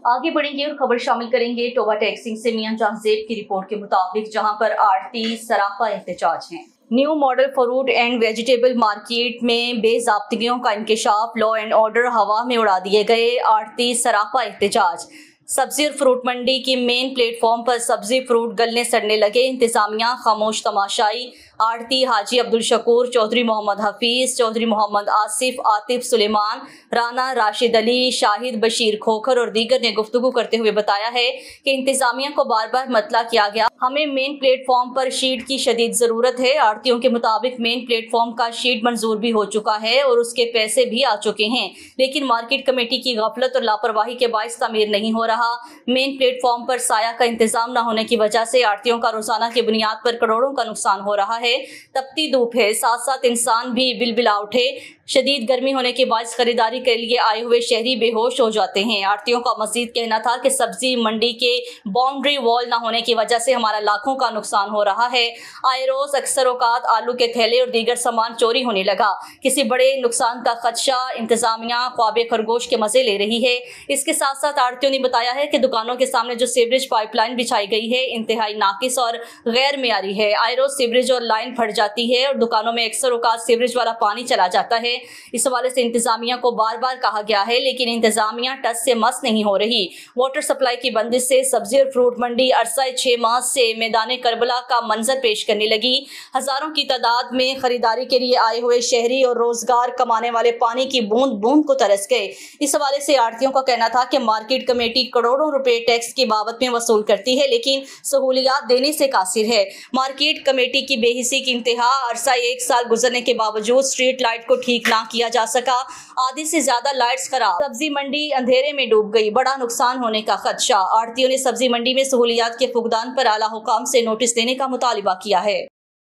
आगे बढ़ेंगे और खबर शामिल करेंगे टोबा टैक्सिंग से मियां जहांजेब की रिपोर्ट के मुताबिक, जहां पर आड़ती सरापा एहतजाज हैं। New model fruit and vegetable market में बेज़ाब्तियों का इंकशाफ, लॉ एंड ऑर्डर हवा में उड़ा दिए गए। आड़ती सरापा एहतजाज। सब्जी और फ्रूट मंडी की मेन प्लेटफॉर्म पर सब्जी फ्रूट गलने सड़ने लगे, इंतजामिया खामोश तमाशाई। आड़ती हाजी अब्दुल शकूर, चौधरी मोहम्मद हफीज, चौधरी मोहम्मद आसिफ, आतिफ सुलेमान, राना राशिद अली, शाहिद बशीर खोखर और दीगर ने गुफ्तगू करते हुए बताया है कि इंतजामिया को बार बार मतला किया गया, हमें मेन प्लेटफॉर्म पर शीट की शदीद जरूरत है। आड़तियों के मुताबिक मेन प्लेटफॉर्म का शीट मंजूर भी हो चुका है और उसके पैसे भी आ चुके हैं, लेकिन मार्केट कमेटी की गफलत और लापरवाही के बाइस तामीर नहीं हो रहा। मेन प्लेटफॉर्म पर साया का इंतजाम न होने की वजह से आड़तियों का रोजाना की बुनियाद पर करोड़ों का नुकसान हो रहा है। तपती धूप है, साथ साथ इंसान भी बिलबिला उठे। शदीद गर्मी होने के बायस खरीदारी के लिए आए हुए शहरी बेहोश हो जाते हैं। आड़तियों का मजीद कहना था कि सब्जी मंडी के बाउंड्री वॉल न होने की वजह से हमारा लाखों का नुकसान हो रहा है। आए रोज अक्सर औकात आलू के थैले और दीगर सामान चोरी होने लगा। किसी बड़े नुकसान का खदशा, इंतजामिया ख्वाबे खरगोश के मजे ले रही है। इसके साथ साथ आड़तियों ने बताया है कि दुकानों के सामने जो सीवरेज पाइपलाइन बिछाई गई है इंतहाई नाकिस और गैर मियारी है। आए रोज सीवरेज और लाइन फट जाती है और दुकानों में अक्सर औकात सीवरेज वाला पानी चला जाता है। इस हवाले से इंतजामिया को बार बार कहा गया है, लेकिन इंतजामिया टस से मस नहीं हो रही। वाटर सप्लाई की बंदिश से सब्जी और फ्रूट मंडी अरसा 6 माह से मैदान करबला का मंजर पेश करने लगी। हजारों की तादाद में खरीदारी के लिए आए हुए शहरी और रोजगार कमाने वाले पानी की बूंद बूंद को तरस गए। इस हवाले से आड़तियों का कहना था कि मार्केट कमेटी करोड़ों रुपए टैक्स की बाबत में वसूल करती है, लेकिन सहूलियात देने से कासिर है। मार्केट कमेटी की बेहिसी की इंतहा, अरसा 1 साल गुजरने के बावजूद स्ट्रीट लाइट को ठीक ना किया जा सका। आधी से ज्यादा लाइट्स खराब, सब्जी मंडी अंधेरे में डूब गई, बड़ा नुकसान होने का खदशा। आड़तियों ने सब्जी मंडी में सहूलियात के फुकदान पर आला हुकाम से नोटिस देने का मुतालिबा किया है।